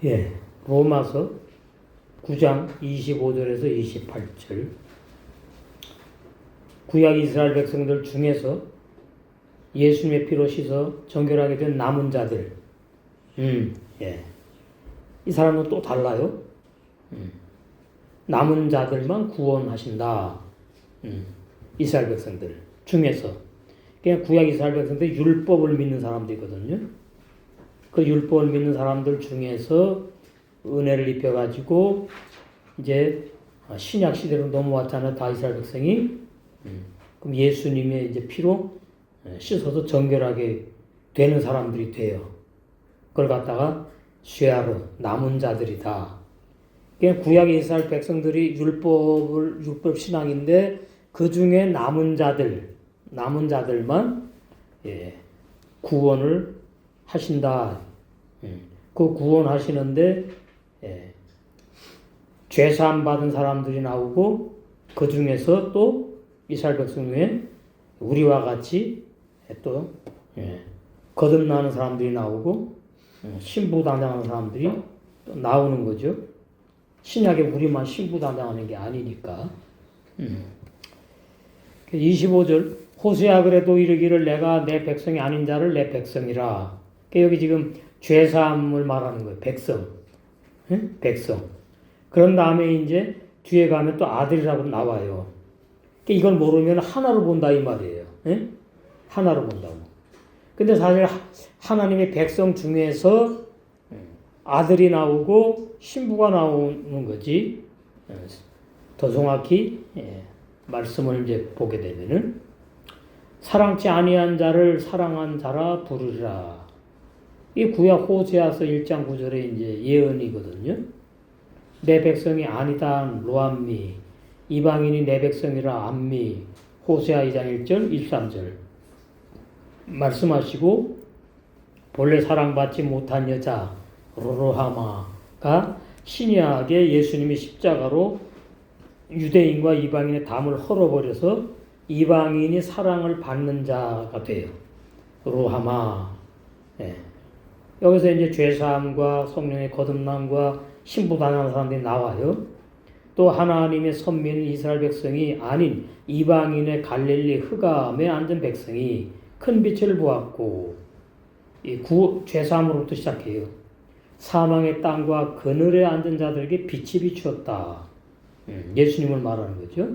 예, 로마서 9장 25절에서 28절. 구약 이스라엘 백성들 중에서 예수님의 피로 씻어 정결하게 된 남은 자들. 예. 이 사람은 또 달라요. 남은 자들만 구원하신다. 이스라엘 백성들 중에서. 그냥 구약 이스라엘 백성들 율법을 믿는 사람들이거든요. 그 율법을 믿는 사람들 중에서 은혜를 입혀가지고 이제 신약 시대로 넘어왔잖아요. 다 이스라엘 백성이. 그럼 예수님의 이제 피로 씻어서 정결하게 되는 사람들이 돼요. 그걸 갖다가 쇠하로 남은 자들이다. 그냥 구약 이스라엘 백성들이 율법 신앙인데 그 중에 남은 자들만 구원을 하신다. 그 구원하시는데 죄사함 받은 사람들이 나오고 그 중에서 또 이스라엘 백성 중에 우리와 같이 또 거듭나는 사람들이 나오고 신부단장하는 사람들이 또 나오는 거죠. 신약에 우리만 신부단장하는 게 아니니까. 25절 호세아 그래도 이르기를 내가 내 백성이 아닌 자를 내 백성이라. 여기 지금 죄사함을 말하는 거예요. 백성. 그런 다음에 이제 뒤에 가면 또 아들이라고 나와요. 이걸 모르면 하나로 본다 이 말이에요. 하나로 본다고. 근데 사실 하나님의 백성 중에서 아들이 나오고 신부가 나오는 거지. 더 정확히 말씀을 이제 보게 되면은 사랑치 아니한 자를 사랑한 자라 부르리라. 이 구약 호세아서 1장 9절에 이제 예언이거든요. 내 백성이 아니다 로암미, 이방인이 내 백성이라 암미. 호세아 2장 1절 13절 말씀하시고 본래 사랑받지 못한 여자 로로하마가 신약에 예수님이 십자가로 유대인과 이방인의 담을 헐어버려서 이방인이 사랑을 받는 자가 돼요. 로하마. 여기서 이제 죄사함과 성령의 거듭남과 신부단하는 사람들이 나와요. 또 하나님의 선민 이스라엘 백성이 아닌 이방인의 갈릴리 흑암에 앉은 백성이 큰 빛을 보았고 죄사함으로부터 시작해요. 사망의 땅과 그늘에 앉은 자들에게 빛이 비추었다. 예수님을 말하는 거죠.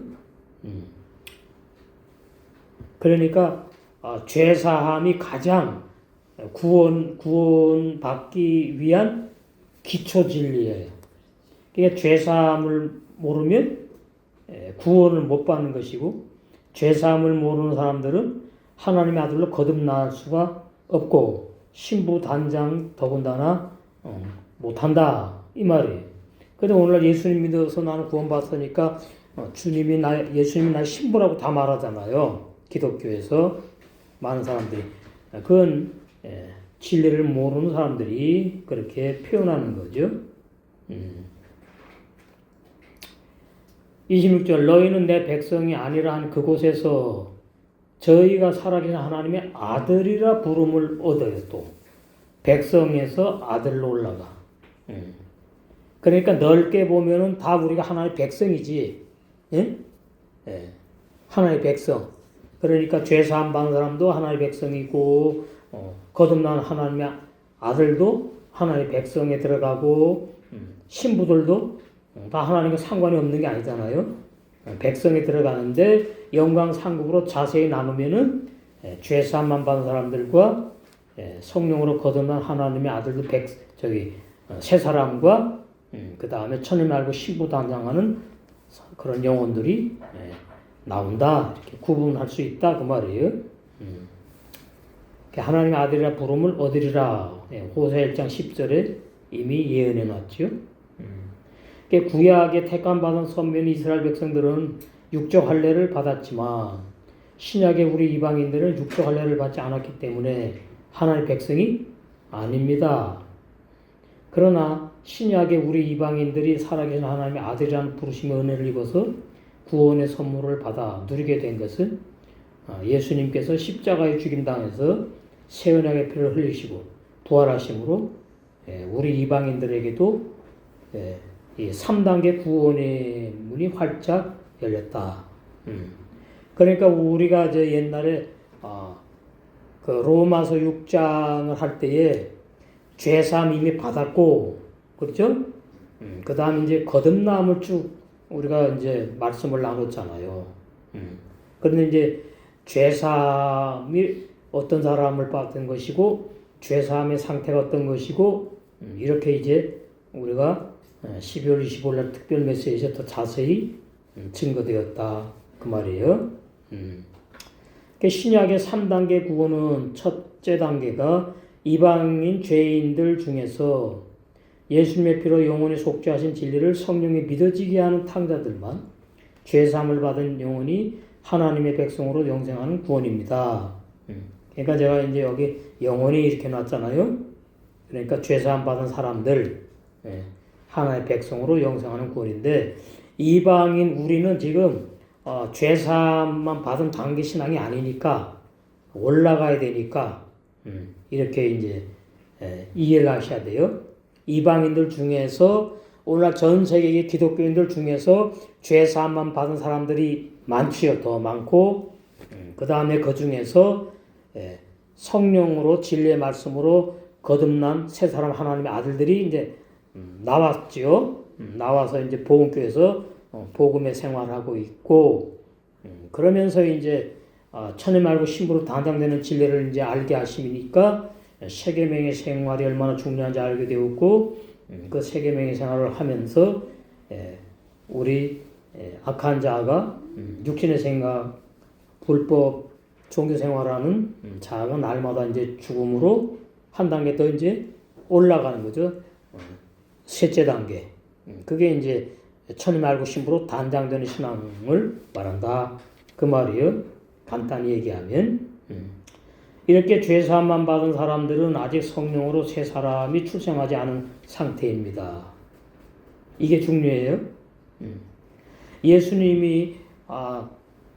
그러니까 죄사함이 가장 구원받기 위한 기초 진리예요. 그러니까 죄사함을 모르면 구원을 못 받는 것이고 죄사함을 모르는 사람들은 하나님의 아들로 거듭날 수가 없고 신부 단장 더군다나 못한다 이 말이에요. 그런데 오늘날 예수님 믿어서 나는 구원받았으니까 예수님이 나의 신부라고 다 말하잖아요. 기독교에서 많은 사람들이. 그건 진리를 모르는 사람들이 그렇게 표현하는 거죠. 26절 너희는 내 백성이 아니라 한 그곳에서 저희가 살아계신 하나님의 아들이라 부름을 얻어요. 또 백성에서 아들로 올라가. 그러니까 넓게 보면은 다 우리가 하나님의 백성이지. 하나님의 백성. 그러니까 죄사함 받는 사람도 하나님의 백성이고 거듭난 하나님의 아들도 하나님의 백성에 들어가고 신부들도 다 하나님과 상관이 없는 게 아니잖아요. 백성에 들어가는데 영광 상급으로 자세히 나누면은 죄사함만 받은 사람들과 성령으로 거듭난 하나님의 아들도 세 사람과 그 다음에 천일 말고 신부 단장하는 그런 영혼들이 나온다. 이렇게 구분할 수 있다 그 말이에요. 하나님의 아들이라 부름을 얻으리라. 호세아 1장 10절에 이미 예언해 놨죠. 구약에 택함받은 선민 이스라엘 백성들은 육적 할례를 받았지만 신약의 우리 이방인들은 육적 할례를 받지 않았기 때문에 하나님의 백성이 아닙니다. 그러나 신약의 우리 이방인들이 살아계신 하나님의 아들이라는 부르심의 은혜를 입어서 구원의 선물을 받아 누리게 된 것은 예수님께서 십자가에 죽임당해서 새 언약의 피를 흘리시고 부활하심으로 우리 이방인들에게도 이 3단계 구원의 문이 활짝 열렸다. 그러니까 우리가 저 옛날에 그 로마서 6장을 할 때에 죄사함 이미 받았고, 그렇죠? 그 다음 이제 거듭남을 쭉 우리가 이제 말씀을 나눴잖아요. 그런데 이제 죄사함이 어떤 사람을 받은 것이고, 죄사함의 상태가 어떤 것이고, 이렇게 이제 우리가 12월 25일 날 특별 메시지에서 더 자세히 증거되었다. 그 말이에요. 신약의 3단계 구원은 첫째 단계가 이방인 죄인들 중에서 예수님의 피로 영원히 속죄하신 진리를 성령이 믿어지게 하는 탕자들만 죄사함을 받은 영혼이 하나님의 백성으로 영생하는 구원입니다. 그러니까 제가 이제 여기 영혼이 이렇게 놨잖아요. 그러니까 죄사함 받은 사람들, 하나의 백성으로 영생하는 구원인데, 이방인 우리는 지금 죄사함만 받은 단계 신앙이 아니니까 올라가야 되니까 이렇게 이제 이해를 하셔야 돼요. 이방인들 중에서 오늘날 전 세계의 기독교인들 중에서 죄사함만 받은 사람들이 많지요. 더 많고, 그 다음에 그 중에서 성령으로 진리의 말씀으로 거듭난 새 사람 하나님의 아들들이 이제 나왔지요. 나와서 이제 복음교회에서 복음의 생활하고 있고, 그러면서 이제 천에 말고 신부로 단장되는 진리를 이제 알게 하시니까 세계명의 생활이 얼마나 중요한지 알게 되었고, 그 세계명의 생활을 하면서 우리 악한 자가 육신의 생각, 불법 종교 생활하는 자가 날마다 이제 죽음으로 한 단계 더 이제 올라가는 거죠. 셋째 단계. 그게 이제 천이 말고 신부로 단장되는 신앙을 말한다. 그 말이에요. 간단히 얘기하면. 이렇게 죄사함만 받은 사람들은 아직 성령으로 새 사람이 출생하지 않은 상태입니다. 이게 중요해요. 예수님이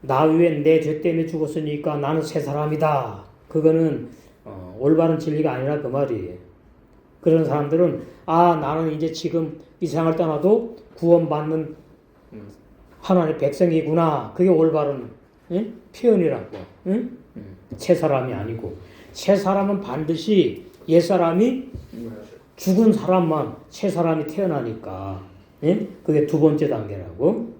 나 위에 내 죄 때문에 죽었으니까 나는 새 사람이다. 그거는 올바른 진리가 아니라 그 말이에요. 그런 사람들은 나는 이제 지금 이 세상을 떠나도 구원받는 하나님의 백성이구나. 그게 올바른 표현이라고. 새 사람이 아니고, 새 사람은 반드시 옛 사람이 죽은 사람만 새 사람이 태어나니까, 그게 두 번째 단계라고.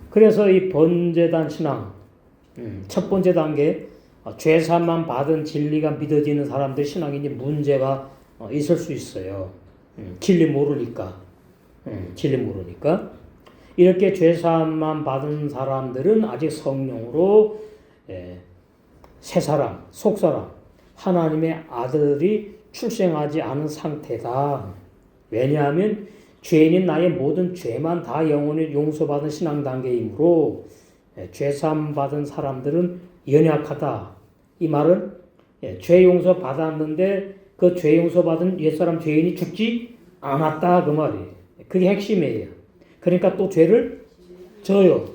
그래서 이 번제단 신앙, 첫 번째 단계, 죄사함만 받은 진리가 믿어지는 사람들 신앙에 이제 문제가 있을 수 있어요. 진리 모르니까. 이렇게 죄사함만 받은 사람들은 아직 성령으로 새 사람, 속사람, 하나님의 아들이 출생하지 않은 상태다. 왜냐하면 죄인인 나의 모든 죄만 다 영원히 용서받은 신앙 단계이므로 죄사함 받은 사람들은 연약하다. 이 말은 죄 용서 받았는데 그 죄 용서 받은 옛사람 죄인이 죽지 않았다. 그 말이에요. 그게 핵심이에요. 그러니까 또 죄를 져요.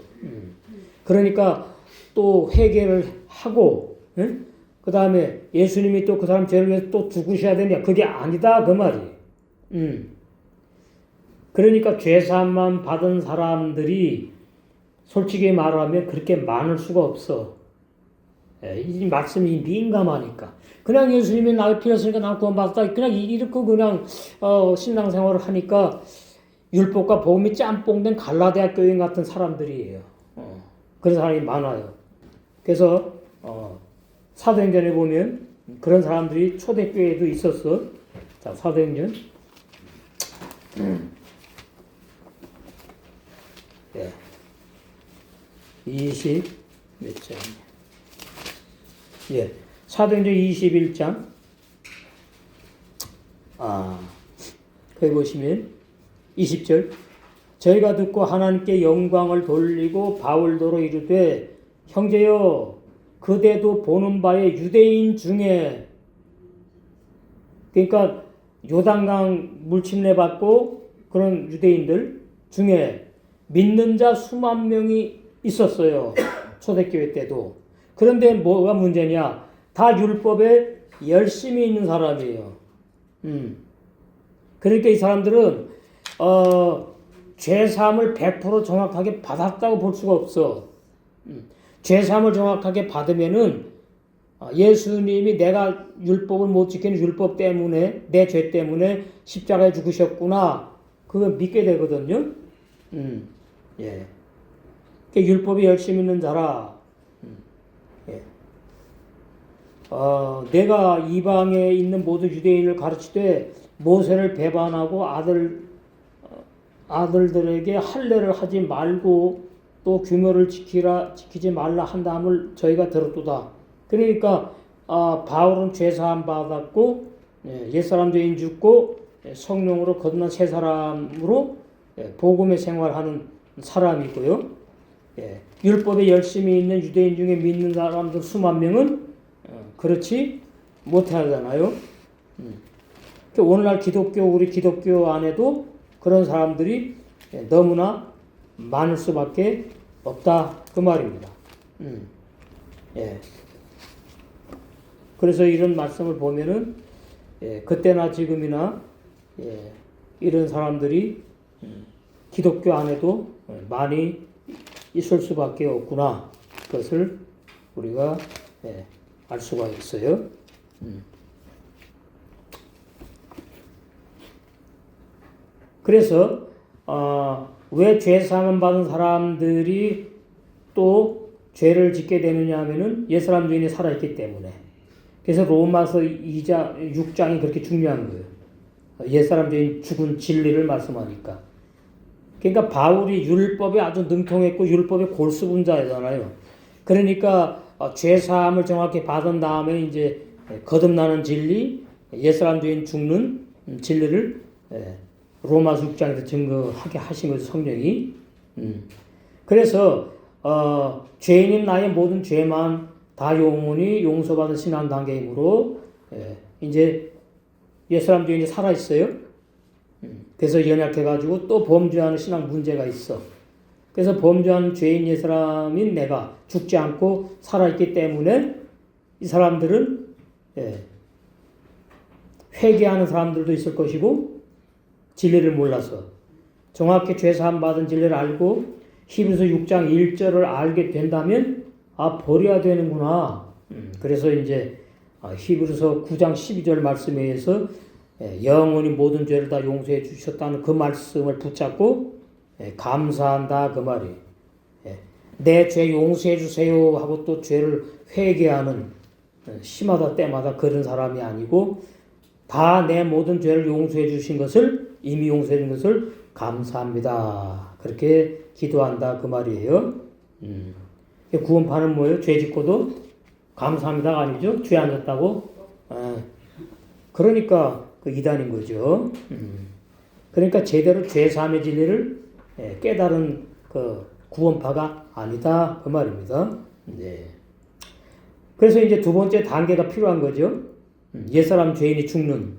그러니까 또 회개를 하고, 그 다음에 예수님이 또 그 사람 죄를 위해서 또 죽으셔야 되냐? 그게 아니다. 그 말이에요. 그러니까 죄사함만 받은 사람들이 솔직히 말하면 그렇게 많을 수가 없어. 이 말씀이 민감하니까. 그냥 예수님이 나를 필요했으니까 난 구원받았다. 그냥 이렇게 그냥 신앙생활을 하니까 율법과 복음이 짬뽕된 갈라디아 교인 같은 사람들이에요. 그런 사람이 많아요. 그래서 사도행전에 보면 그런 사람들이 초대교회에도 있었어. 자, 사도행전 20 몇 장이냐? 사도행전 21장. 거기 보시면 20절. 저희가 듣고 하나님께 영광을 돌리고 바울도로 이르되 형제여 그대도 보는 바에 유대인 중에, 그러니까 요단강 물침례 받고 그런 유대인들 중에 믿는 자 수만 명이 있었어요. 초대교회 때도. 그런데 뭐가 문제냐? 다 율법에 열심히 있는 사람이에요. 그러니까 이 사람들은 죄사함을 100% 정확하게 받았다고 볼 수가 없어. 죄사함을 정확하게 받으면은 예수님이 내가 율법을 못 지키는 율법 때문에 내 죄 때문에 십자가에 죽으셨구나 그거 믿게 되거든요. 예. 율법이 열심히 있는 자라. 예. 내가 이방에 있는 모든 유대인을 가르치되 모세를 배반하고 아들들에게 할례를 하지 말고 또 규모를 지키지 말라 한다함을 저희가 들었도다. 그러니까 바울은 죄사함 받았고 옛사람 죄인 죽고 성령으로 거듭난 새 사람으로 복음의 생활하는 사람이고요. 율법에 열심히 있는 유대인 중에 믿는 사람들 수만 명은 그렇지 못하잖아요. 오늘날 우리 기독교 안에도 그런 사람들이 너무나 많을 수밖에 없다 그 말입니다. 그래서 이런 말씀을 보면은 그때나 지금이나 이런 사람들이 기독교 안에도 많이 있을 수밖에 없구나. 그것을 우리가 알 수가 있어요. 그래서 왜 죄사함 받은 사람들이 또 죄를 짓게 되느냐 하면은 옛사람 죄인이 살아있기 때문에. 그래서 로마서 6장이 그렇게 중요한 거예요. 옛사람 죄인 죽은 진리를 말씀하니까. 그러니까 바울이 율법에 아주 능통했고 율법의 골수분자잖아요. 그러니까 죄사함을 정확히 받은 다음에 이제 거듭나는 진리, 옛사람 죄인 죽는 진리를 로마서 6장에서 증거하게 하신 거죠, 성령이. 그래서 죄인인 나의 모든 죄만 다 영원히 용서받은 신앙 단계이므로 이제 옛사람 죄인이 살아있어요. 그래서 연약해가지고 또 범죄하는 신앙 문제가 있어. 그래서 범죄하는 죄인 옛사람인 내가 죽지 않고 살아있기 때문에 이 사람들은 회개하는 사람들도 있을 것이고 진리를 몰라서 정확히 죄사함 받은 진리를 알고 히브리서 6장 1절을 알게 된다면 버려야 되는구나. 그래서 이제 히브리서 9장 12절 말씀에 의해서 영원히 모든 죄를 다 용서해 주셨다는 그 말씀을 붙잡고 감사한다 그 말이에요. 내 죄 용서해 주세요 하고 또 죄를 회개하는 시마다 때마다 그런 사람이 아니고 다 내 모든 죄를 용서해 주신 것을 이미 용서해 준 것을 감사합니다. 그렇게 기도한다 그 말이에요. 구원파는 뭐예요? 죄 짓고도 감사합니다가 아니죠. 죄 안 졌다고. 그러니까 그 이단인 거죠. 그러니까 제대로 죄사함의 진리를 깨달은 그 구원파가 아니다 그 말입니다. 그래서 이제 두 번째 단계가 필요한 거죠. 옛사람 죄인이 죽는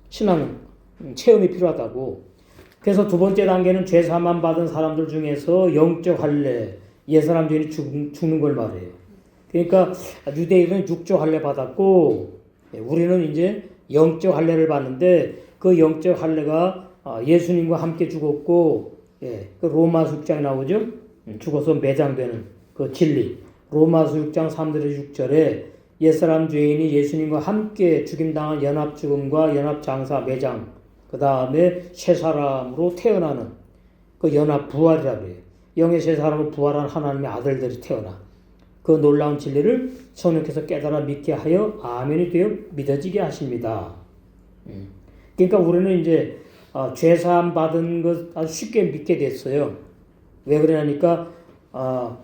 신앙 체험이 필요하다고. 그래서 두 번째 단계는 죄사함 받은 사람들 중에서 영적 할례, 옛사람 죄인이 죽는 걸 말해요. 그러니까 유대인은 육적 할례 받았고 우리는 이제 영적 할례를 받는데 그 영적 할례가 예수님과 함께 죽었고 그 로마서 6장에 나오죠. 죽어서 매장되는 그 진리. 로마서 6장 3절에 6절에 옛사람 죄인이 예수님과 함께 죽임당한 연합죽음과 연합장사 매장 그 다음에 새 사람으로 태어나는 그 연합부활이라고 해요. 영의 새 사람으로 부활한 하나님의 아들들이 태어나 그 놀라운 진리를 성령께서 깨달아 믿게 하여 아멘이 되어 믿어지게 하십니다. 그러니까 우리는 이제 죄사함 받은 것 아주 쉽게 믿게 됐어요. 왜 그러냐니까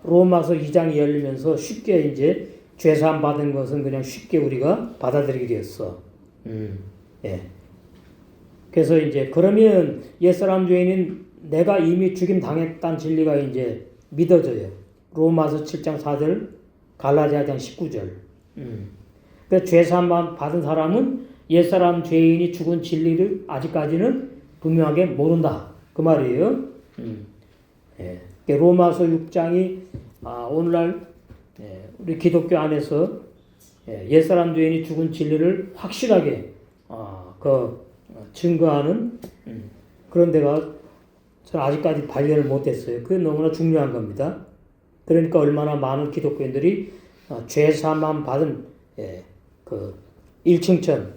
로마서 2장이 열리면서 쉽게 이제 죄사함 받은 것은 그냥 쉽게 우리가 받아들이게 되었어. 그래서 이제 그러면 옛사람 죄인인 내가 이미 죽임 당했다는 진리가 이제 믿어져요. 로마서 7장 4절, 갈라디아장 19절. 그러니까 죄사함 받은 사람은 옛사람 죄인이 죽은 진리를 아직까지는 분명하게 모른다. 그 말이에요. 로마서 6장이 오늘날 우리 기독교 안에서 옛사람 죄인이 죽은 진리를 확실하게 증거하는 그런 데가 저는 아직까지 발견을 못했어요. 그게 너무나 중요한 겁니다. 그러니까 얼마나 많은 기독교인들이 죄사함 받은 그 일층천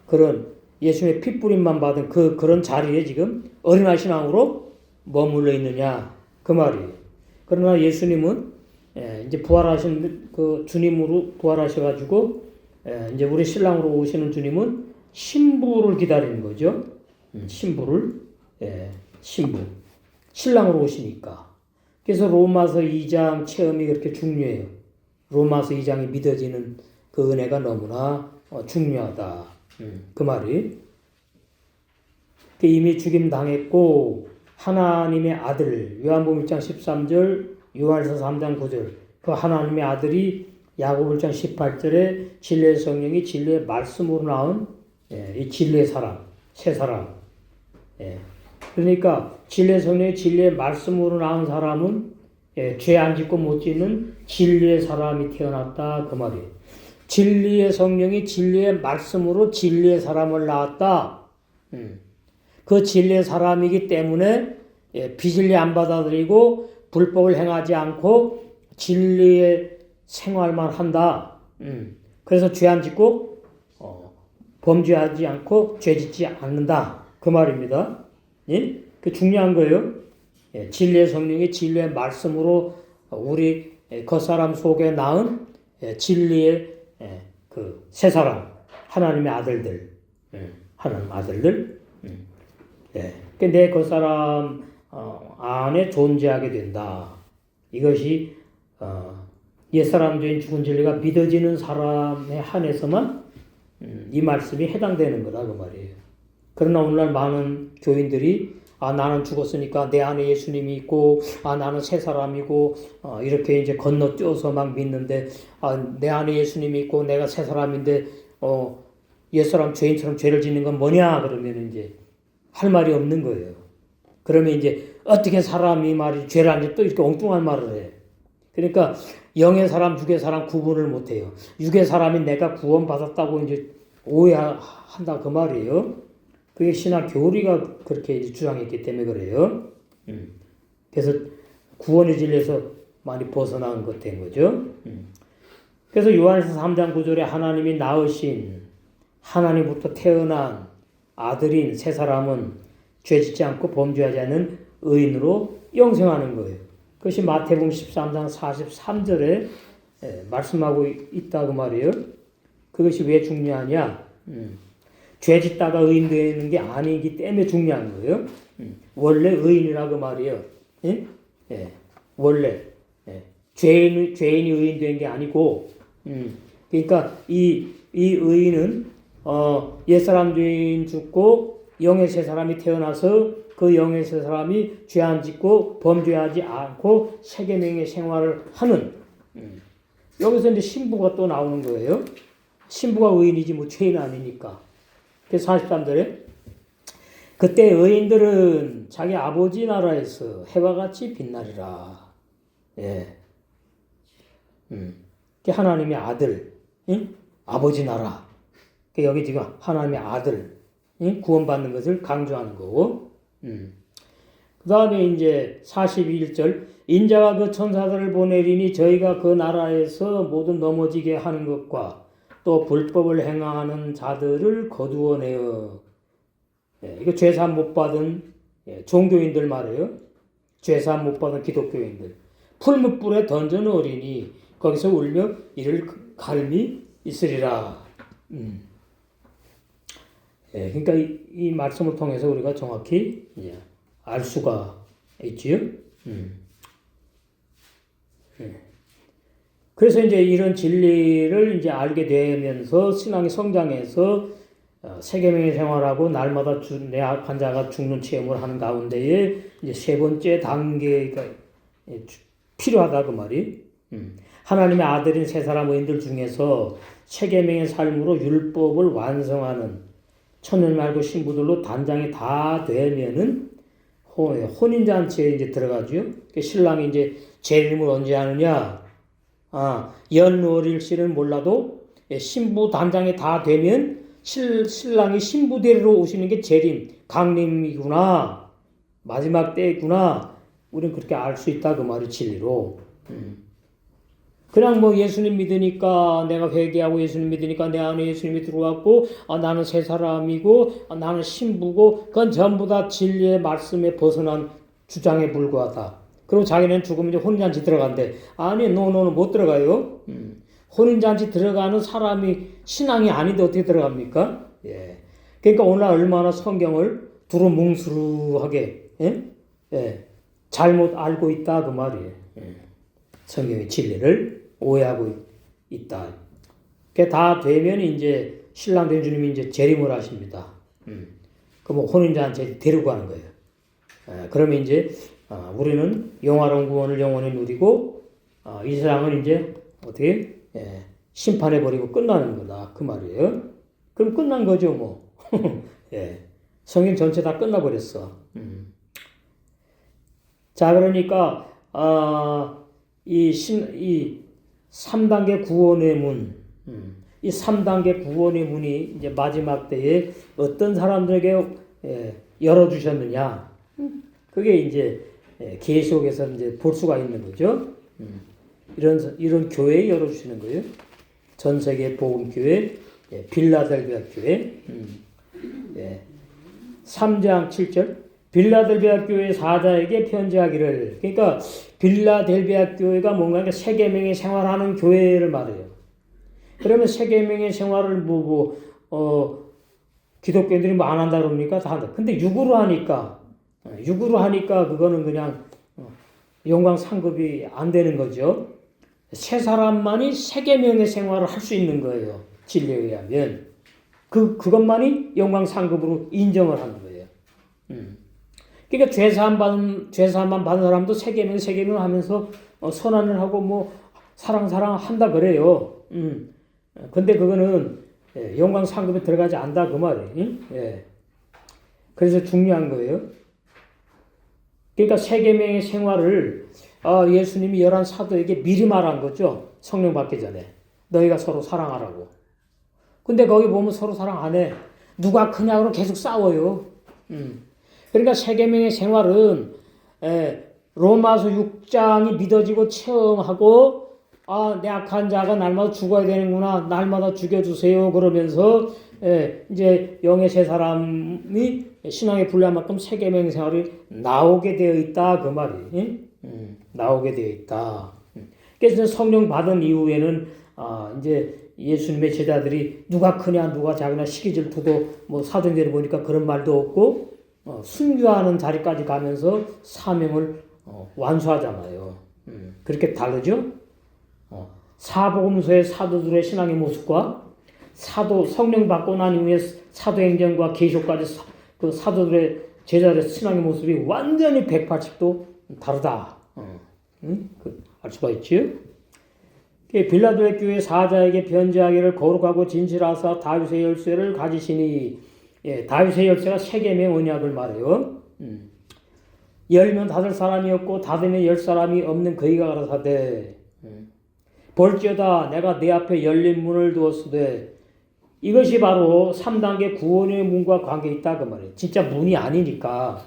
그런 예수님의 핏부림만 받은 그런 자리에 지금 어린아이 신앙으로 머물러 있느냐 그 말이에요. 그러나 예수님은 이제 부활하신 그 주님으로 부활하셔가지고 이제 우리 신랑으로 오시는 주님은 신부를 기다리는 거죠. 신부를 신부 신랑으로 오시니까. 그래서 로마서 2장 체험이 그렇게 중요해요. 로마서 2장이 믿어지는 그 은혜가 너무나 중요하다. 그 말이 이미 죽임 당했고 하나님의 아들 요한복음 1장 13절 요한서 3장 9절 그 하나님의 아들이 야고보 1장 18절에 진리의 성령이 진리의 말씀으로 나온 이 진리의 사람 새 사람 그러니까 진리의 성령이 진리의 말씀으로 나온 사람은 죄 안 짓고 못 짓는 진리의 사람이 태어났다 그 말이에요. 진리의 성령이 진리의 말씀으로 진리의 사람을 낳았다. 그 진리의 사람이기 때문에 비진리 안 받아들이고 불법을 행하지 않고 진리의 생활만 한다. 그래서 죄 안 짓고 범죄하지 않고 죄 짓지 않는다. 그 말입니다. 예? 그 중요한 거예요. 진리의 성령이 진리의 말씀으로 우리 겉사람 속에 낳은 진리의 그 새 사람 하나님의 아들들 하나님 아들들 내 겉사람 안에 존재하게 된다. 이것이 옛사람 죄인 죽은 진리가 믿어지는 사람에 한해서만 이 말씀이 해당되는 거다 그 말이에요. 그러나 오늘날 많은 교인들이 나는 죽었으니까 내 안에 예수님이 있고 나는 새 사람이고 이렇게 이제 건너뛰어서 막 믿는데 내 안에 예수님이 있고 내가 새 사람인데 옛사람 죄인처럼 죄를 짓는 건 뭐냐 그러면 이제 할 말이 없는 거예요. 그러면 이제 어떻게 사람이 말이 죄를 안 짓 또 이렇게 엉뚱한 말을 해. 그러니까 영의 사람, 육의 사람 구분을 못 해요. 육의 사람이 내가 구원받았다고 이제 오해한다 그 말이에요. 그게 신학 교리가 그렇게 주장했기 때문에 그래요. 그래서 구원의 진리에서 많이 벗어난 것 된 거죠. 그래서 요한에서 3장 9절에 하나님이 낳으신 하나님부터 태어난 아들인 새 사람은 죄짓지 않고 범죄하지 않는 의인으로 영생하는 거예요. 그것이 마태복음 13장 43절에 말씀하고 있다 그 말이에요. 그것이 왜 중요하냐? 죄 짓다가 의인 되는 게 아니기 때문에 중요한 거예요. 원래 의인이라 그 말이에요. 원래 죄인이 의인 된 게 아니고 그러니까 이 의인은 옛사람 죄인 죽고 영의 새 사람이 태어나서 그 영의 새 사람이 죄 안 짓고 범죄하지 않고 세계명의 생활을 하는 여기서 이제 신부가 또 나오는 거예요. 신부가 의인이지 뭐 죄인 아니니까. 그래서 43절에 그때 의인들은 자기 아버지 나라에서 해와 같이 빛나리라. 하나님의 아들, 아버지 나라. 여기 지금 하나님의 아들, 구원받는 것을 강조하는 거고. 그 다음에 이제 41절 인자가 그 천사들을 보내리니 저희가 그 나라에서 모두 넘어지게 하는 것과 또 불법을 행하는 자들을 거두어내어 이거 죄사함 못 받은 종교인들 말이에요. 죄사함 못 받은 기독교인들 풀무불에 던져 넣으리니 거기서 울며 이를 갈미 있으리라. 그러니까 이 말씀을 통해서 우리가 정확히 알 수가 있지요. 그래서 이제 이런 진리를 이제 알게 되면서 신앙이 성장해서 세계명의 생활하고 날마다 내 환자가 죽는 체험을 하는 가운데에 이제 세 번째 단계가 필요하다 그 말이. 하나님의 아들인 세 사람 의인들 중에서 세계명의 삶으로 율법을 완성하는 천년 말고 신부들로 단장이 다 되면은 혼인잔치에 이제 들어가죠. 신랑이 이제 재림을 언제 하느냐? 연월일씨는 몰라도 신부 단장이 다 되면 신랑이 신부 데리러 오시는 게 재림, 강림이구나. 마지막 때구나. 우리는 그렇게 알 수 있다 그 말이 진리로. 그냥 뭐 예수님 믿으니까 내가 회개하고 예수님 믿으니까 내 안에 예수님이 들어왔고 나는 새 사람이고 나는 신부고 그건 전부 다 진리의 말씀에 벗어난 주장에 불과하다. 그리고 자기는 죽으면 이제 혼인잔치 들어간대. 아니 노노는 못 들어가요. 혼인잔치 들어가는 사람이 신앙이 아닌데 어떻게 들어갑니까? 예. 그러니까 오늘 얼마나 성경을 두루뭉술하게 잘못 알고 있다 그 말이에요. 성경의 진리를 오해하고 있다. 그게 다 되면 이제 신랑 된 주님이 이제 재림을 하십니다. 그럼 혼인잔치에 데리고 가는 거예요. 그러면 이제 우리는 영화로운 구원을 영원히 누리고 이 세상은 이제 어떻게 심판해 버리고 끝나는 거다 그 말이에요. 그럼 끝난 거죠 뭐. 예. 성경 전체 다 끝나버렸어. 자 그러니까 이 3단계 구원의 문, 이 3단계 구원의 문이 이제 마지막 때에 어떤 사람들에게 열어주셨느냐. 그게 이제 계시록에서 이제 볼 수가 있는 거죠. 이런 교회에 열어주시는 거예요. 전 세계 복음교회, 빌라델비아 교회. 3장 7절. 빌라델비아 교회 사자에게 편지하기를. 그러니까 빌라델비아 교회가 뭔가 세계명의 생활하는 교회를 말해요. 그러면 세계명의 생활을 기독교인들이 뭐 안 한다 그럽니까? 다 한다. 근데 육으로 하니까 그거는 그냥 영광 상급이 안 되는 거죠. 세 사람만이 세계명의 생활을 할 수 있는 거예요. 진리에 의하면. 그것만이 영광 상급으로 인정을 하는 거예요. 그러니까 죄사함만 받은 사람도 세계명 하면서 선한을 하고 뭐 사랑 한다 그래요. 근데 그거는 영광 상급에 들어가지 않다 그 말이에요. 그래서 중요한 거예요. 그러니까 세계명의 생활을 예수님이 11 사도에게 미리 말한 거죠. 성령 받기 전에. 너희가 서로 사랑하라고. 근데 거기 보면 서로 사랑 안 해. 누가 크냐고 계속 싸워요. 그러니까 세계명의 생활은 로마서 6장이 믿어지고 체험하고 내 악한 자가 날마다 죽어야 되는구나. 날마다 죽여주세요. 그러면서 이제 영의 세 사람이 신앙에 불리한 만큼 세계명 생활이 나오게 되어 있다 그 말이에요. 나오게 되어 있다. 그래서 성령 받은 이후에는 이제 예수님의 제자들이 누가 크냐 누가 작으냐 시기 질투도 뭐 사도행전을 보니까 그런 말도 없고 순교하는 자리까지 가면서 사명을 완수하잖아요. 그렇게 다르죠? 사복음서의 사도들의 신앙의 모습과 성령 받고 난 이후에 사도행전과 계시록까지 그 사도들의 제자들의 신앙의 모습이 완전히 180도 다르다. 알 수가 있지요? 빌라델비아 교회 사자에게 편지하기를 거룩하고 진실하사 다윗의 열쇠를 가지시니 다윗의 열쇠가 세계명 언약을 말해요. 열면 닫을 사람이 없고 닫으면 열 사람이 없는 그이가 가라사대 볼지어다 내가 내 앞에 열린 문을 두었으되 이것이 바로 3단계 구원의 문과 관계 있다 그 말이에요. 진짜 문이 아니니까.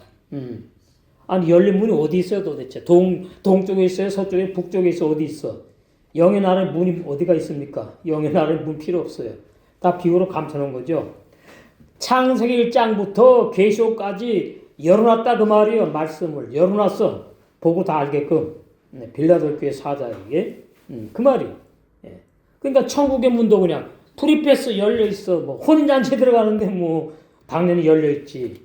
아니 열린 문이 어디 있어요 도대체? 동쪽에 있어요? 서쪽에 북쪽에 있어? 어디 있어? 영의 나라에 문이 어디가 있습니까? 영의 나라에 문 필요 없어요. 다 비유로 감춰놓은 거죠. 창세기 1장부터 계시록까지 열어놨다 그 말이에요. 말씀을 열어놨어. 보고 다 알게끔. 빌라델비아 사자에게. 그 말이. 그러니까 천국의 문도 그냥 프리패스 열려있어. 뭐 혼인잔치 들어가는데 뭐 당연히 열려있지.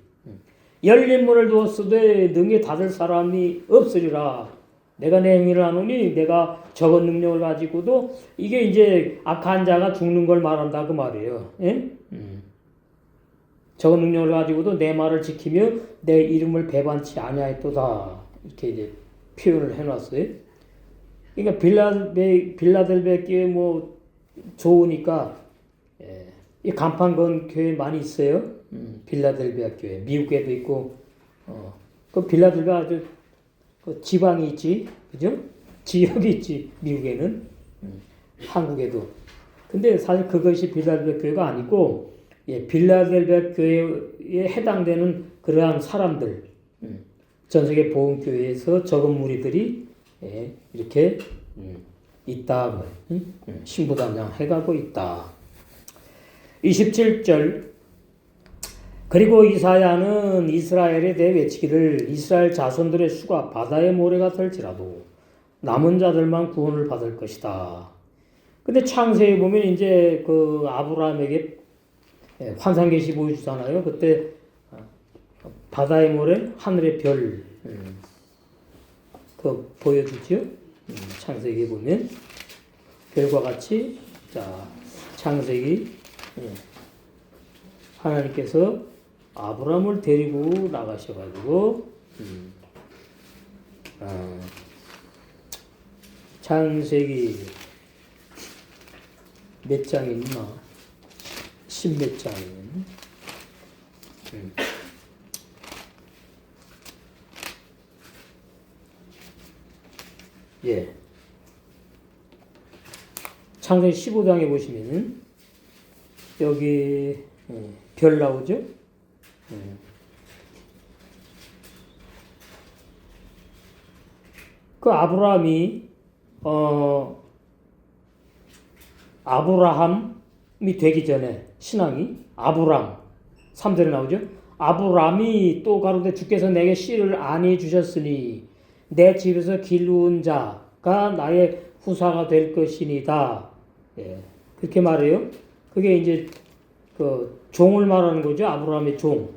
열린 문을 두었으되 능히 닫을 사람이 없으리라. 내가 내 행위를 하노니 내가 적은 능력을 가지고도 이게 이제 악한 자가 죽는 걸 말한다 그 말이에요. 적은 능력을 가지고도 내 말을 지키며 내 이름을 배반치 아니하였도다. 이렇게 이제 표현을 해놨어요. 그러니까 빌라델비아 교회 뭐 좋으니까 이 간판 건 교회 많이 있어요. 빌라델비아 교회 미국에도 있고 그 빌라델비아 아주 그 지방이 있지, 그죠? 지역이 있지 미국에는 한국에도. 근데 사실 그것이 빌라델비아 교회가 아니고 빌라델비아 교회에 해당되는 그러한 사람들, 전 세계 복음교회에서 적은 무리들이 이렇게 있다. 신부담장 해가고 있다. 27절. 그리고 이사야는 이스라엘에 대해 외치기를 이스라엘 자손들의 수가 바다의 모래가 될지라도 남은 자들만 구원을 받을 것이다. 근데 창세기 보면 이제 그 아브라함에게 환상 계시 보여주잖아요. 그때 바다의 모래, 하늘의 별, 그 보여주죠. 창세기 보면 별과 같이 자 창세기 하나님께서 아브라함을 데리고 나가셔가지고 창세기 몇 장이 있나? 10몇 장이면 창세기 15장에 보시면은 여기 별 나오죠? 그 아브라함이 아브라함이 되기 전에 신앙이 아브람 3절에 나오죠? 아브람이 또 가로되 주께서 내게 씨를 안히 주셨으니 내 집에서 기르는 자가 나의 후사가 될 것이니다. 그렇게 말해요. 그게 이제 그 종을 말하는 거죠. 아브라함의 종.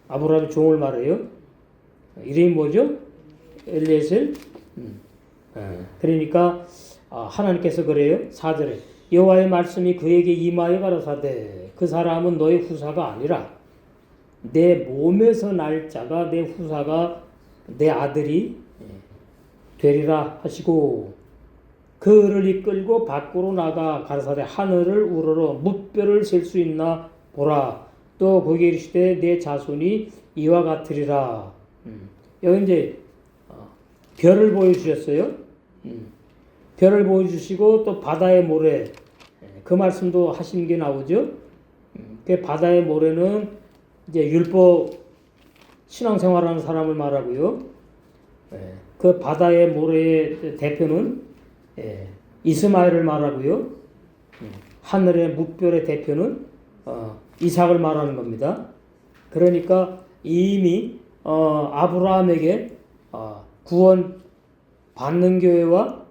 아브라함의 종을 말해요. 이름이 뭐죠? 엘리에셀. 그러니까 하나님께서 그래요. 4절에 여호와의 말씀이 그에게 임하여 가라사대 그 사람은 너의 후사가 아니라 내 몸에서 날 자가 내 후사가 내 아들이 되리라 하시고 그를 이끌고 밖으로 나가 가라사대 하늘을 우러러 뭇별을 셀 수 있나 보라. 또 거기에 이르시되 내 자손이 이와 같으리라. 여기 이제 별을 보여주셨어요. 별을 보여주시고 또 바다의 모래 그 말씀도 하신 게 나오죠. 그 바다의 모래는 이제 율법 신앙생활하는 사람을 말하고요. 그 바다의 모래의 대표는 이스마엘을 말하고요. 하늘의 뭇별의 대표는 이삭을 말하는 겁니다. 그러니까 이미 아브라함에게 구원 받는 교회와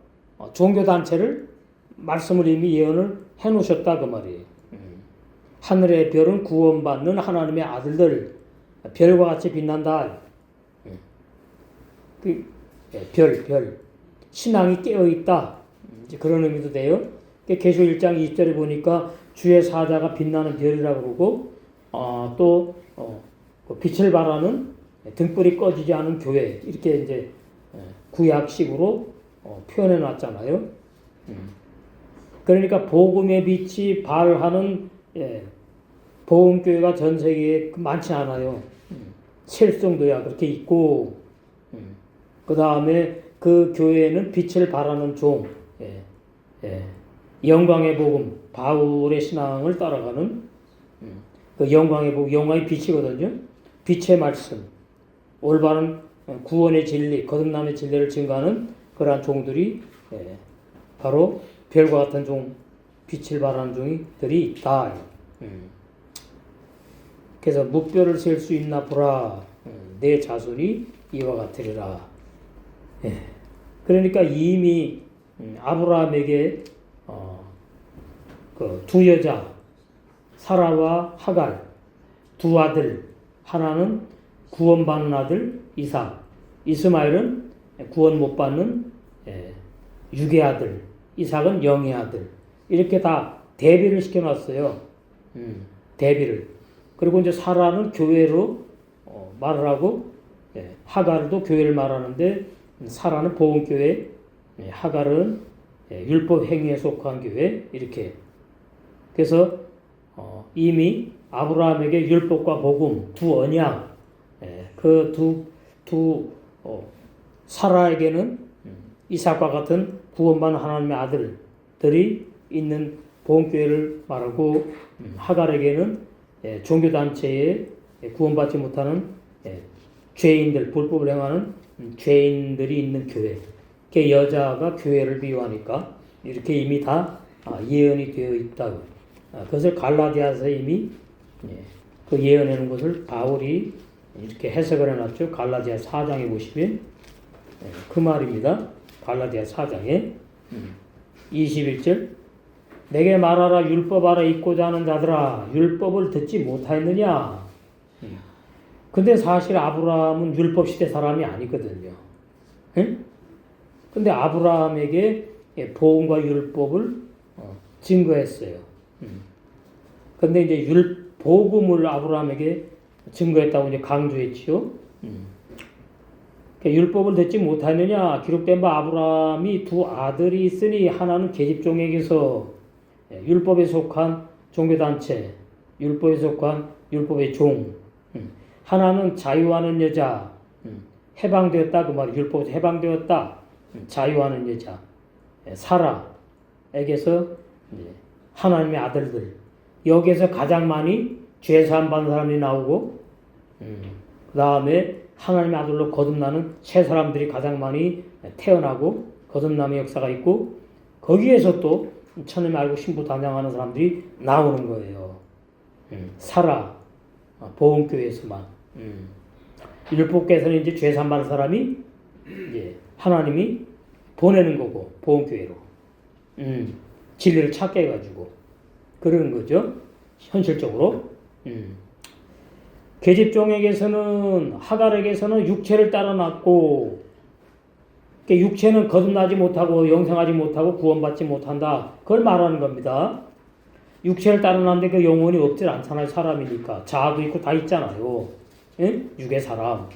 종교단체를 말씀을 이미 예언을 해놓으셨다 그 말이에요. 하늘의 별은 구원받는 하나님의 아들들 별과 같이 빛난다. 별 신앙이 깨어있다. 이제 그런 의미도 돼요. 계시록 1장 20절에 보니까 주의 사자가 빛나는 별이라고 그러고 또 빛을 발하는 등불이 꺼지지 않은 교회 이렇게 이제 구약식으로 표현해 놨잖아요. 그러니까 복음의 빛이 발하는 복음교회가 전 세계에 많지 않아요. 셀 정도야 그렇게 있고 그 다음에 그 교회에는 빛을 발하는 종 영광의 복음 바울의 신앙을 따라가는 그 영광의 복음 영광의 빛이거든요. 빛의 말씀 올바른 구원의 진리 거듭남의 진리를 증거하는 그러한 종들이 바로 별과 같은 종 빛을 발하는 종들이 있다. 그래서 뭇별을 셀 수 있나 보라. 내 자손이 이와 같으리라. 그러니까 이미 아브라함에게 그 두 여자 사라와 하갈 두 아들 하나는 구원받는 아들 이삭 이스마엘은 구원 못 받는 육의 아들 이삭은 영의 아들 이렇게 다 대비를 시켜놨어요. 대비를 그리고 이제 사라는 교회로 말을 하고 하갈도 교회를 말하는데 사라는 복음교회 하갈은 율법 행위에 속한 교회 이렇게 그래서 이미 아브라함에게 율법과 복음 두 언약 그 두 사라에게는 이삭과 같은 구원받은 하나님의 아들들이 있는 복음교회를 말하고 하갈에게는 종교단체에 구원받지 못하는 죄인들, 불법을 행하는 죄인들이 있는 교회. 그 여자가 교회를 비유하니까 이렇게 이미 다 예언이 되어 있다고. 그것을 갈라디아서 이미 그 예언하는 것을 바울이 이렇게 해석을 해놨죠. 갈라디아 4장에 보시면 그 말입니다. 갈라디아 4장에 21절 내게 말하라 율법 아래 있고자 하는 자들아 율법을 듣지 못하였느냐. 근데 사실 아브라함은 율법 시대 사람이 아니거든요. 근데 아브라함에게 복음과 율법을 증거했어요. 근데 이제 복음을 아브라함에게 증거했다고 이제 강조했지요. 율법을 듣지 못하느냐 기록된 바 아브라함이 두 아들이 있으니 하나는 계집종에게서 율법에 속한 종교단체, 율법에 속한 율법의 종, 하나는 자유하는 여자, 해방되었다 그 말이 율법에서 해방되었다, 자유하는 여자, 사라에게서 하나님의 아들들. 여기에서 가장 많이 죄사함 받는 사람이 나오고 그 다음에 하나님의 아들로 거듭나는 새 사람들이 가장 많이 태어나고 거듭남의 역사가 있고 거기에서 또 천을 알고 신부 단장하는 사람들이 나오는 거예요. 사라 보험교회에서만 율법교회에서는 이제 죄사함 받는 사람이 이제 하나님이 보내는 거고 보험교회로 진리를 찾게 해가지고 그러는 거죠. 현실적으로. 계집종에게서는 하갈에게서는 육체를 따라놨고 육체는 거듭나지 못하고 영생하지 못하고 구원받지 못한다. 그걸 말하는 겁니다. 육체를 따라놨는데 그 영혼이 없질 않잖아요. 사람이니까. 자아도 있고 다 있잖아요. 육의 사람.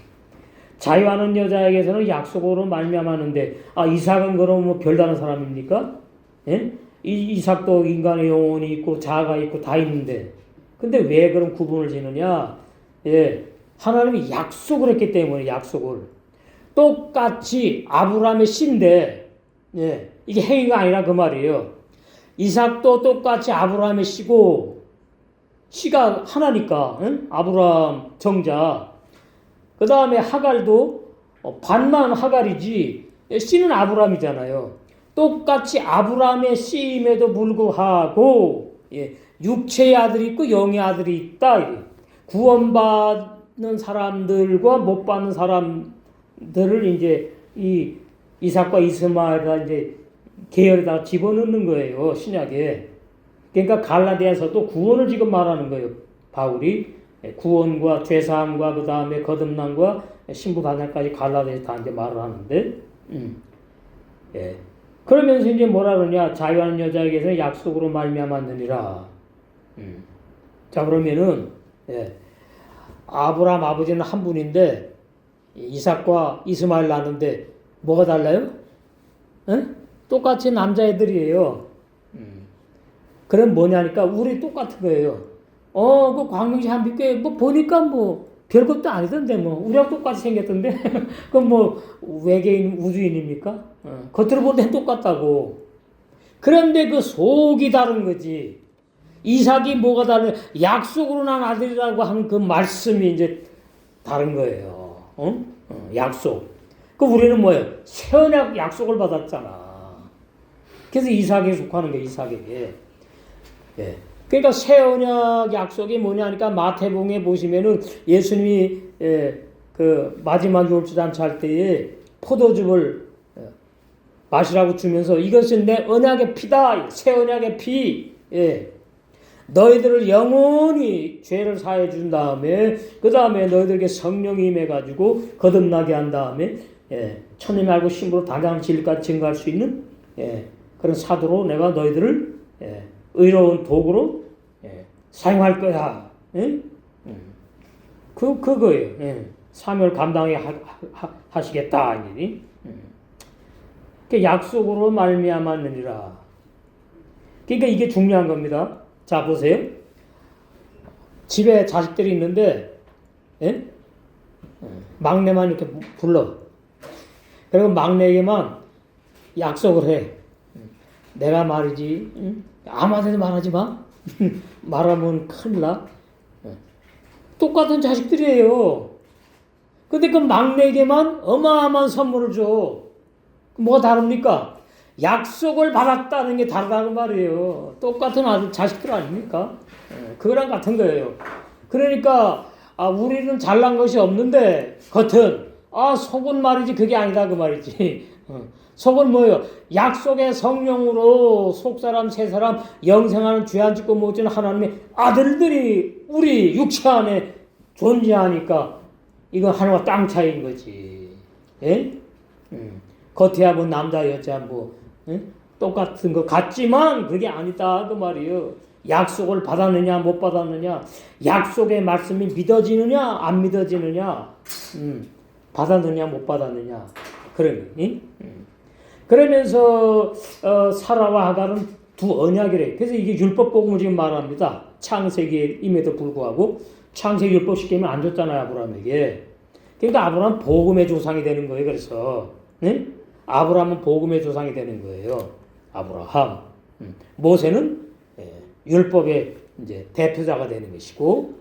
자유하는 여자에게서는 약속으로 말미암았는데 이삭은 그럼 뭐 별다른 사람입니까? 이삭도 인간의 영혼이 있고 자아가 있고 다 있는데 근데 왜 그럼 구분을 지느냐? 하나님이 약속을 했기 때문에 약속을 똑같이 아브라함의 씨인데 이게 행위가 아니라 그 말이에요. 이삭도 똑같이 아브라함의 씨고 씨가 하나니까 아브라함 정자 그 다음에 하갈도 반만 하갈이지 씨는 아브라함이잖아요. 똑같이 아브라함의 씨임에도 불구하고 육체의 아들이 있고 영의 아들이 있다. 구원받는 사람들과 못 받는 사람들을 이제 이 이삭과 이스마엘과 이제 계열에다가 집어넣는 거예요. 신약에. 그러니까 갈라디아서도 구원을 지금 말하는 거예요. 바울이 구원과 죄사함과 그 다음에 거듭남과 신부 단장까지 갈라디아서 다 이제 말을 하는데, 그러면서 이제 뭐라 그러냐? 자유하는 여자에게서 약속으로 말미암았느니라. 자 그러면은 아브라함 아버지는 한 분인데 이삭과 이스마엘 낳는데 뭐가 달라요? 똑같이 남자애들이에요. 그럼 뭐냐니까 우리 똑같은 거예요. 그 광명시 한빛교회 뭐 보니까 뭐 별것도 아니던데 뭐 우리하고 똑같이 생겼던데 그럼 뭐 외계인 우주인입니까? 겉으로 볼 땐 똑같다고. 그런데 그 속이 다른 거지. 이삭이 뭐가 다른 약속으로 난 아들이라고 한 그 말씀이 이제 다른 거예요. 약속. 그 우리는 뭐예요? 새 언약 약속을 받았잖아. 그래서 이삭에 속하는 거예요. 이삭에게. 그러니까 새 언약 약속이 뭐냐니까 마태복음에 보시면은 예수님이 그 마지막 율주잔치 할 때에 포도즙을 마시라고 주면서 이것은 내 언약의 피다. 새 언약의 피. 너희들을 영원히 죄를 사해 준 다음에 그 다음에 너희들에게 성령이 임해가지고 거듭나게 한 다음에 천님 알고 신부로 단장을 진리까지 증거할 수 있는 그런 사도로 내가 너희들을 의로운 도구로 사용할 거야. 그거예요. 사명을 감당해 하시겠다. 그 약속으로 말미암았느니라. 그러니까 이게 중요한 겁니다. 자 보세요. 집에 자식들이 있는데 막내만 이렇게 불러. 그리고 막내에게만 약속을 해. 내가 말이지, 응? 아무한테도 말하지 마. 말하면 큰일 나. 똑같은 자식들이에요. 근데 그 막내에게만 어마어마한 선물을 줘. 뭐가 다릅니까? 약속을 받았다는 게 다르다는 말이에요. 똑같은 아들, 자식들 아닙니까? 그거랑 같은 거예요. 그러니까 우리는 잘난 것이 없는데 겉은 속은 말이지 그게 아니다 그 말이지. 속은 뭐예요? 약속의 성령으로 속사람 새사람 영생하는 죄 안 짓고 못 지는 하나님의 아들들이 우리 육체 안에 존재하니까 이건 하늘과 땅 차이인 거지. 예? 겉에야 뭐 남자 여자 뭐 똑같은 것 같지만 그게 아니다 그 말이에요. 약속을 받았느냐 못 받았느냐, 약속의 말씀이 믿어지느냐 안 믿어지느냐, 받았느냐 못 받았느냐 그런 거니. 그러면서 사라와 하갈은 두 언약이래. 그래서 이게 율법 복음을 지금 말합니다. 창세기임에도 불구하고 창세기 율법 시키면 안 줬잖아요 아브라함에게. 그러니까 아브라함은 복음의 조상이 되는 거예요. 그래서 아브라함은 복음의 조상이 되는 거예요. 아브라함. 모세는 율법의 이제 대표자가 되는 것이고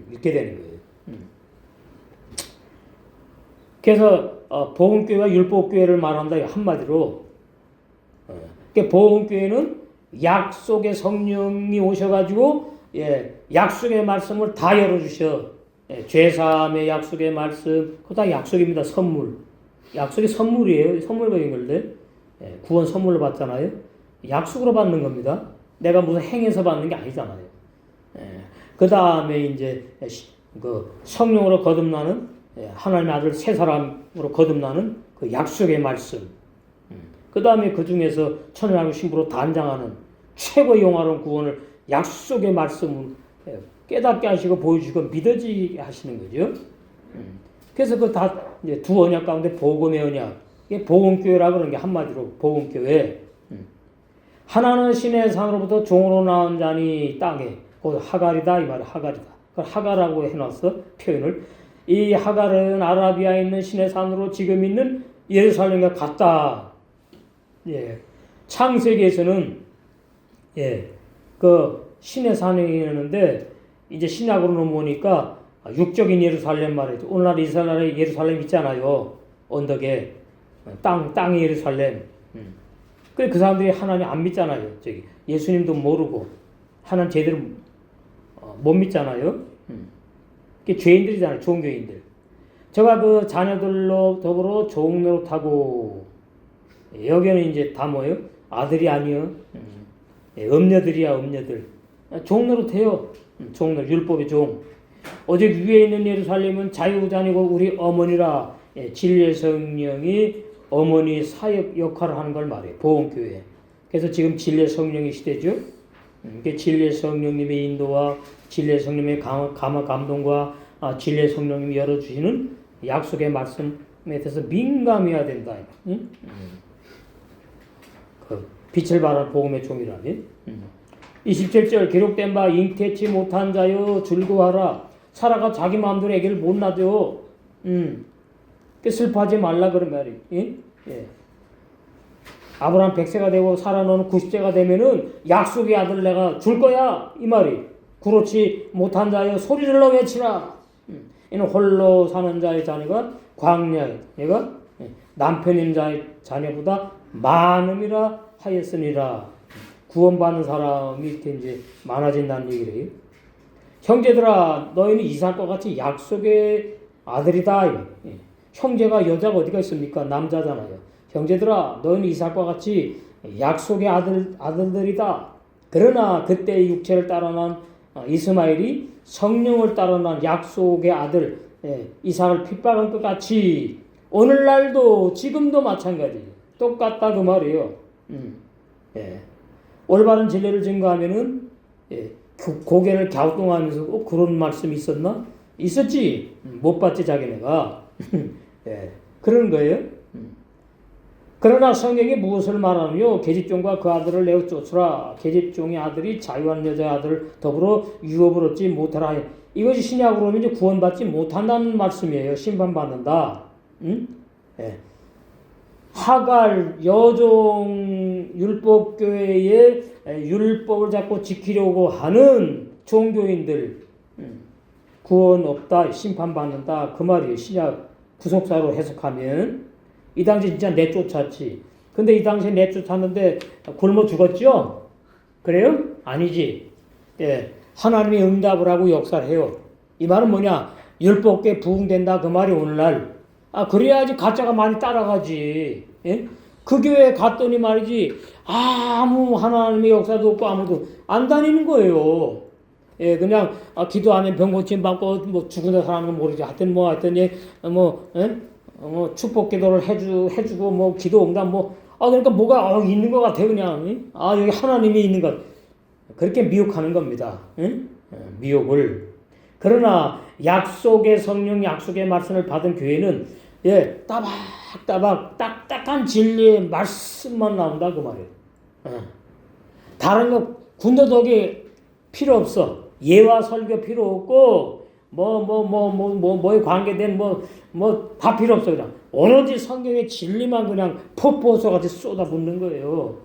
이렇게 되는 거예요. 그래서 복음교회와 율법교회를 말한다 한마디로. 그러니까 복음교회는 약속의 성령이 오셔가지고 약속의 말씀을 다 열어주셔. 죄사함의 약속의 말씀, 그거 다 약속입니다. 선물. 약속이 선물이에요. 선물과 연결돼. 구원 선물로 받잖아요. 약속으로 받는 겁니다. 내가 무슨 행해서 받는 게 아니잖아요. 그 다음에 이제 그 성령으로 거듭나는 하나님의 아들 새 사람으로 거듭나는 그 약속의 말씀. 그 다음에 그 중에서 천연하고 신부로 단장하는 최고의 영화로운 구원을 약속의 말씀을 깨닫게 하시고 보여주시고 믿어지게 하시는 거죠. 그래서 그 다 두 언약 가운데 복음의 언약, 이게 복음교회라고 그러는 게 한마디로 복음교회. 하나는 신의 상으로부터 종으로 나온 자니 땅에, 곧 하갈이다 이 말이야. 하갈이다. 그걸 하갈이라고 해놨어 표현을. 이 하갈은 아라비아에 있는 신의 산으로 지금 있는 예루살렘과 같다. 창세기에서는 그 신의 산이 있는데 이제 신약으로 넘어오니까 육적인 예루살렘 말이죠. 오늘날 이스라엘의 예루살렘 있잖아요. 언덕에 땅의 예루살렘. 그 사람들이 하나님 안 믿잖아요. 저기 예수님도 모르고 하나님 제대로 못 믿잖아요. 그게 죄인들이잖아요. 종교인들. 제가 그 자녀들로 더불어 종노릇하고 여기는 이제 다 뭐예요? 아들이 아니요. 엄녀들이야 엄녀들. 종노릇해요. 종노릇 율법의 종. 오직 위에 있는 예루살렘은 자유자니고 우리 어머니라. 진리의 성령이 어머니 사역 역할을 하는 걸 말해요. 보험교회. 그래서 지금 진리의 성령의 시대죠. 진리의 성령님의 인도와 진리의 성령님의 감동과 진리의 성령님이 열어주시는 약속의 말씀에 대해서 민감해야 된다. 그 빛을 발한 복음의 종이라니. 27절 기록된 바 잉태치 못한 자여 즐거워하라. 사라가 자기 마음대로 애기를 못 낳아요. 슬퍼하지 말라 그런 말이에요. 아브라함 100세가 되고 사라 너는 90세가 되면은 약속의 아들 내가 줄 거야 이 말이. 그렇지 못한 자여 소리질러 외치라. 이는 홀로 사는 자의 자녀가 광야에 얘가 남편인 자의 자녀보다 많음이라 하였으니라. 구원받는 사람이 이렇게 이제 많아진다는 얘기래요. 형제들아 너희는 이삭과 같이 약속의 아들이다. 형제가 여자가 어디가 있습니까? 남자잖아요. 형제들아 너희는 이삭과 같이 약속의 아들들이다. 그러나 그때 육체를 따라난 이스마엘이 성령을 따라난 약속의 아들 이삭을 핍박한 것 같이 오늘날도 지금도 마찬가지 똑같다 그 말이에요. 올바른 진리를 증거하면은 고개를 갸우뚱하면서 그런 말씀이 있었나? 있었지. 못 봤지 자기네가. 그런 거예요. 그러나 성경이 무엇을 말하느냐? 계집종과 그 아들을 내어 쫓으라. 계집종의 아들이 자유한 여자의 아들을 더불어 유업을 얻지 못하라. 이것이 신약으로 오면 이제 구원받지 못한다는 말씀이에요. 심판받는다. 하갈 여종 율법교회의 율법을 자꾸 지키려고 하는 종교인들 구원 없다, 심판받는다 그 말이에요. 신약 구속사로 해석하면 이 당시 진짜 내쫓았지. 근데 이 당시에 내쫓았는데 굶어 죽었죠? 그래요? 아니지. 예, 하나님이 응답을 하고 역사를 해요. 이 말은 뭐냐? 율법계 부흥된다 그 말이 오늘날. 그래야지 가짜가 많이 따라가지. 예? 그 교회에 갔더니 말이지 아무 하나님의 역사도 없고 아무도 안 다니는 거예요. 예, 그냥 기도하면 병 고침 받고 뭐 죽은 사람은 모르지. 하여튼 예, 축복 기도를 해주고 뭐 기도 응답 그러니까 뭐가 있는 것 같아 그냥. 여기 하나님이 있는 것. 그렇게 미혹하는 겁니다. 미혹을. 그러나 약속의 성령, 약속의 말씀을 받은 교회는 따박따박 딱딱한 진리의 말씀만 나온다 그 말이에요. 다른 거 군더더기 필요 없어. 예와 설교 필요 없고 뭐에 관계된 다 필요 없어. 그냥 오로지 성경의 진리만 그냥 폭포수같이 쏟아붓는 거예요.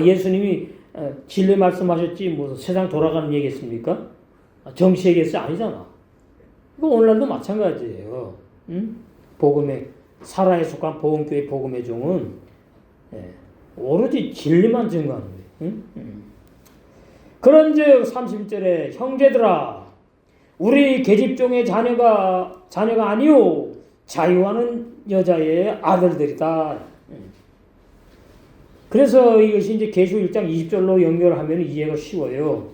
예수님이 진리 말씀하셨지 뭐 세상 돌아가는 얘기했습니까? 정치 얘기했어요? 아니잖아. 이거 오늘날도 마찬가지예요. 복음의 살아에 속한 복음교회 복음의 종은 오로지 진리만 증거하는 거예요. 그런즉 31절에 형제들아 우리 계집종의 자녀가 아니요 자유하는 여자의 아들들이다. 그래서 이것이 이제 계시록 1장 20절로 연결하면 이해가 쉬워요.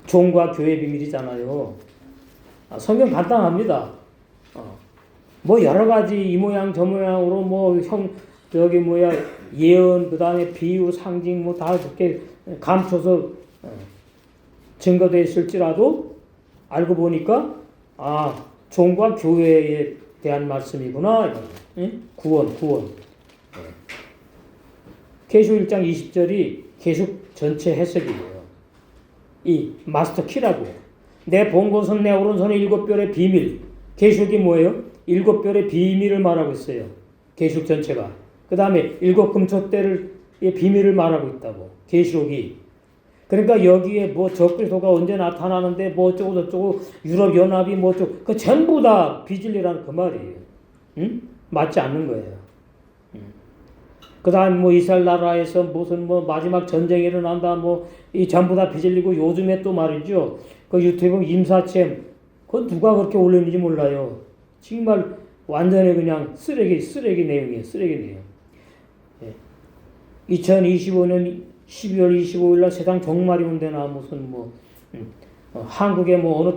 종과 교회 비밀이잖아요. 성경 간단합니다. 여러 가지 이 모양 저 모양으로 예언 그 다음에 비유 상징 다 그렇게 감춰서 증거되어 있을지라도 알고 보니까 종과 교회에 대한 말씀이구나. 구원. 계시록 1장 20절이 계시록 전체 해석이에요. 이 마스터 키라고. 내 본 것은 내 오른손의 7별의 비밀. 계시록이 뭐예요? 7별의 비밀을 말하고 있어요. 계시록 전체가. 그 다음에 7 금초대의 비밀을 말하고 있다고. 계시록이. 그러니까 여기에 적그리스도가 언제 나타나는데 어쩌고 저쩌고 유럽 연합이 그 전부 다 비진리라는 그 말이에요. 맞지 않는 거예요. 그 다음 이스라엘 나라에서 무슨 마지막 전쟁이 일어난다 이 전부 다 비질리고 요즘에 또 말이죠. 그 유튜브 임사챔 그건 누가 그렇게 올렸는지 몰라요. 정말 완전히 그냥 쓰레기 내용이에요. 쓰레기 내용. 2025년 12월 25일 날 세상 종말이 온대나 무슨 한국의 어느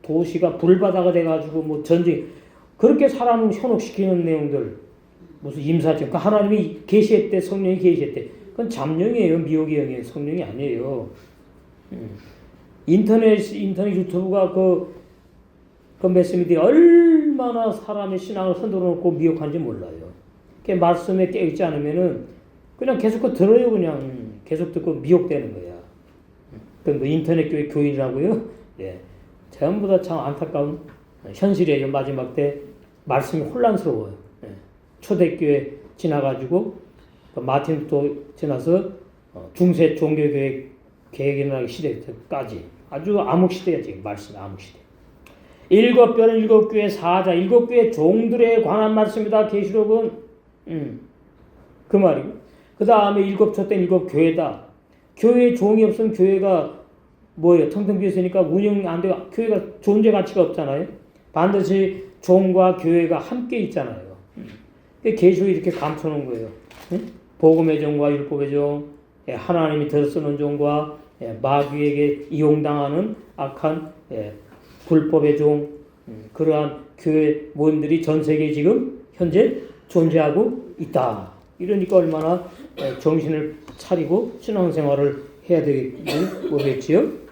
도시가 불바다가 돼가지고 전쟁 그렇게 사람을 현혹시키는 내용들 무슨 임사증 그 하나님이 계시했대 성령이 계시했대 그건 잠령이에요. 미혹의 영이에요. 성령이 아니에요. 인터넷 유튜브가 그 메시미디 얼마나 사람의 신앙을 흔들어 놓고 미혹한지 몰라요. 그 말씀에 깨어있지 않으면은 그냥 계속 들어요. 그냥 계속 듣고 미혹되는 거야. 그 인터넷 교회 교인이라고요? 네. 전부 다 참 안타까운 현실이에요. 마지막 때 말씀이 혼란스러워요. 네. 초대교회 지나가지고 마틴 루터 지나서 중세 종교교회 개혁이라는 시대까지 아주 암흑 시대야 지금 말씀 암흑 시대. 7별은 7교회 사자 7교회 종들에 관한 말씀이다. 계시록은 그 말이고 그 다음에 7촛대 7교회다. 교회에 종이 없으면 교회가 뭐예요? 텅텅 비었으니까 운영 안 되고 교회가 존재 가치가 없잖아요. 반드시 종과 교회가 함께 있잖아요. 계시록이 이렇게 감춰놓은 거예요. 복음의 종과 율법의 종, 하나님이 들어쓰는 종과 마귀에게 이용당하는 악한 불법의 종, 그러한 교회 모임들이 전 세계에 지금 현재 존재하고 있다. 이러니까 얼마나 정신을 차리고 신앙생활을 해야 되는지 모르겠지요.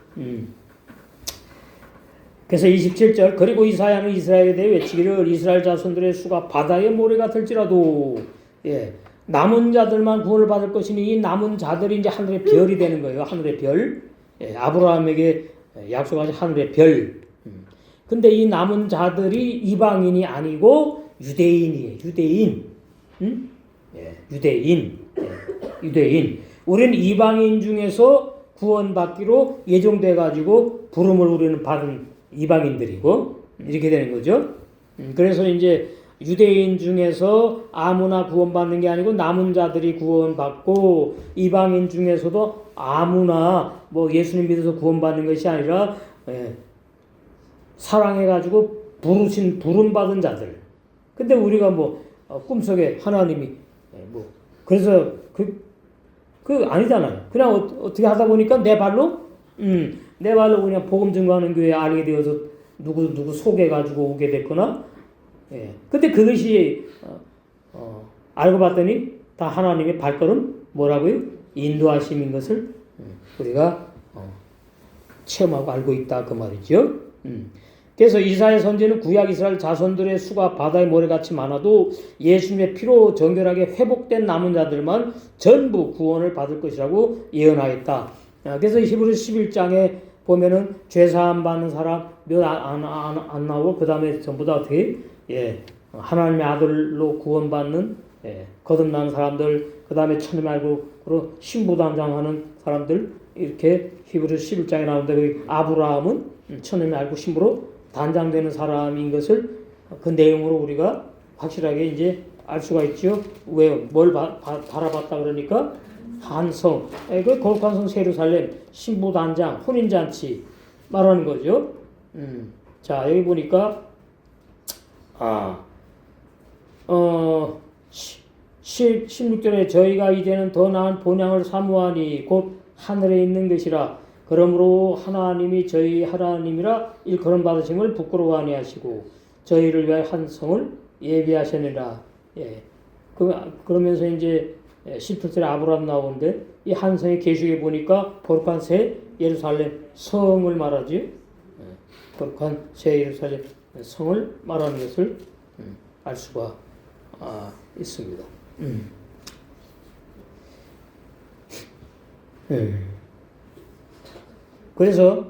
그래서 27절 그리고 이사야는 이스라엘에 대해 외치기를 이스라엘 자손들의 수가 바다의 모래 같을지라도 남은 자들만 구원을 받을 것이니 이 남은 자들이 이제 하늘의 별이 되는 거예요. 하늘의 별. 아브라함에게 약속하신 하늘의 별. 근데 이 남은 자들이 이방인이 아니고 유대인이에요. 유대인. 응? 예, 유대인. 예, 유대인. 우리는 이방인 중에서 구원받기로 예정돼 가지고 부름을 우리는 받은 이방인들이고 이렇게 되는 거죠. 그래서 이제 유대인 중에서 아무나 구원받는 게 아니고 남은 자들이 구원받고 이방인 중에서도 아무나 뭐 예수님 믿어서 구원받는 것이 아니라 사랑해가지고 부름받은 자들. 근데 우리가 뭐 꿈속에 하나님이 뭐 그래서 그 아니잖아요. 그냥 어떻게 하다 보니까 내 발로 그냥 복음 증거하는 교회에 알게 되어서 누구 속여가지고 오게 됐거나. 예. 근데 그것이 알고 봤더니 다 하나님의 발걸음 뭐라고요? 인도하심인 것을 우리가 체험하고 알고 있다 그 말이죠. 그래서 이사야 선지는 구약 이스라엘 자손들의 수가 바다의 모래같이 많아도 예수님의 피로 정결하게 회복된 남은 자들만 전부 구원을 받을 것이라고 예언하였다. 그래서 히브리서 11장에 보면은 죄사함 받는 사람 몇 안 나오고 그 다음에 전부 다 어떻게 하나님의 아들로 구원받는 거듭난 사람들 그 다음에 천을 말고 신부단장하는 사람들 이렇게 히브리서 11장에 나오는데 아브라함은 천을 알고 신부로 단장되는 사람인 것을 그 내용으로 우리가 확실하게 이제 알 수가 있죠. 왜 뭘 바라봤다 그러니까 한성, 그 거룩한 성 예루살렘 신부 단장 혼인 잔치 말하는 거죠. 자 여기 보니까 16절에 저희가 이제는 더 나은 본향을 사모하니 곧 하늘에 있는 것이라. 그러므로 하나님이 저희 하나님이라 일컬음 받으심을 부끄러워 아니하시고 저희를 위하여 한 성을 예비하셨느니라. 그러면서 이제 17절에 아브라함 나오는데 이 한 성의 계시에 보니까 거룩한 새 예루살렘 성을 말하지. 거룩한 새 예루살렘 성을 말하는 것을 알 수가 있습니다. 그래서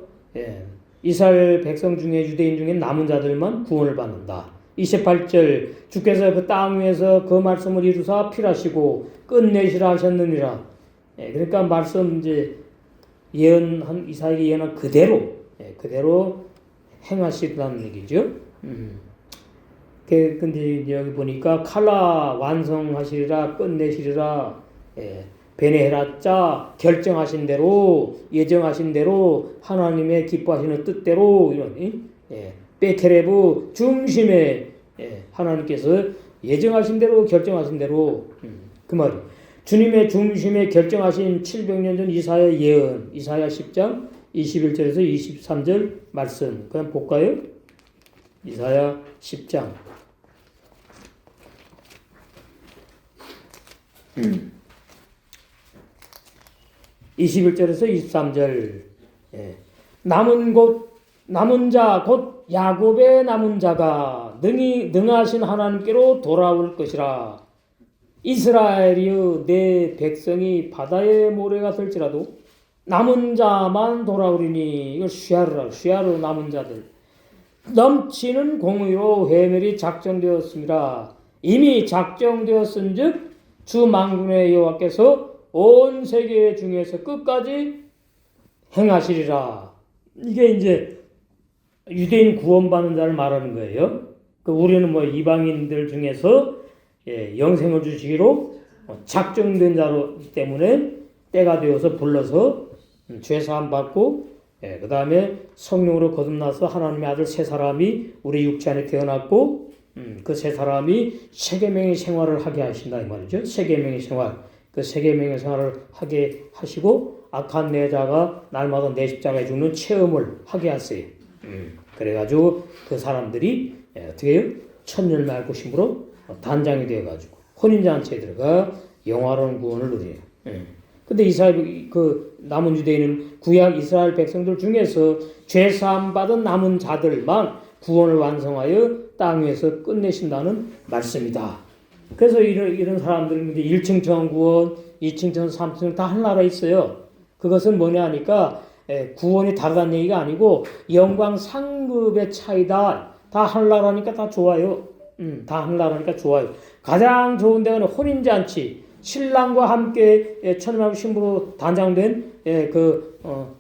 이스라엘 백성 중에 유대인 중에 남은 자들만 구원을 받는다. 28절 주께서 그 땅 위에서 그 말씀을 이루사 필하시고 끝내시라 하셨느니라. 그러니까 말씀 이제 예언한 이사야에게 예언한 그대로 행하시다는 얘기죠. 근데 여기 보니까 칼라 완성하시리라 끝내시리라. 베네헤라자 결정하신 대로 예정하신 대로 하나님의 기뻐하시는 뜻대로 이런 베케레브 중심에 하나님께서 예정하신 대로 결정하신 대로 그 말이 주님의 중심에 결정하신 700년 전 이사야 예언 이사야 10장 21절에서 23절 말씀 그냥 볼까요? 이사야 10장 21절에서 23절 남은 자 곧 야곱의 남은 자가 능하신 하나님께로 돌아올 것이라. 이스라엘이여 내 백성이 바다의 모래가 될지라도 남은 자만 돌아오리니 이걸 쉬하로 남은 자들 넘치는 공의로 회멸이 작정되었습니다. 이미 작정되었은즉 주 만군의 여호와께서 온 세계 중에서 끝까지 행하시리라. 이게 이제 유대인 구원받는 자를 말하는 거예요. 우리는 뭐 이방인들 중에서 영생을 주시기로 작정된 자로 때문에 때가 되어서 불러서 죄사함 받고 그 다음에 성령으로 거듭나서 하나님의 아들 세 사람이 우리 육체 안에 태어났고 그 세 사람이 세계명의 생활을 하게 하신다 이 말이죠. 세계명의 생활. 그 세계명의 생활을 하게 하시고 악한 내 자가 날마다 내 십자가에 죽는 체험을 하게 하세요. 그래가지고 그 사람들이 어떻게 해요? 천년을 앓고 심으로 단장이 되어가지고 혼인잔치에 들어가 영화로운 구원을 누려요. 근데 이스라엘 그 남은 유대인은 구약 이스라엘 백성들 중에서 죄사함 받은 남은 자들만 구원을 완성하여 땅 위에서 끝내신다는 말씀이다. 그래서 이런 사람들은 이제 1층 천구원, 2층 천, 3층 다 하나라에 있어요. 그것은 뭐냐 하니까 구원이 다르다는 얘기가 아니고 영광 상급의 차이다. 다 하나라니까 다 좋아요. 다 하늘나라 그러니까 좋아요. 가장 좋은 데는 혼인잔치. 신랑과 함께 처녀하고 신부로 단장된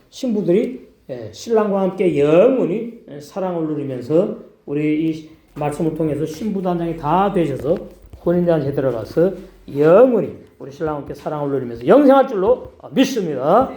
신부들이 신랑과 함께 영원히 사랑을 누리면서 우리 이 말씀을 통해서 신부 단장이 다 되셔서 혼인잔치에 들어가서 영원히 우리 신랑과 함께 사랑을 누리면서 영생할 줄로 믿습니다.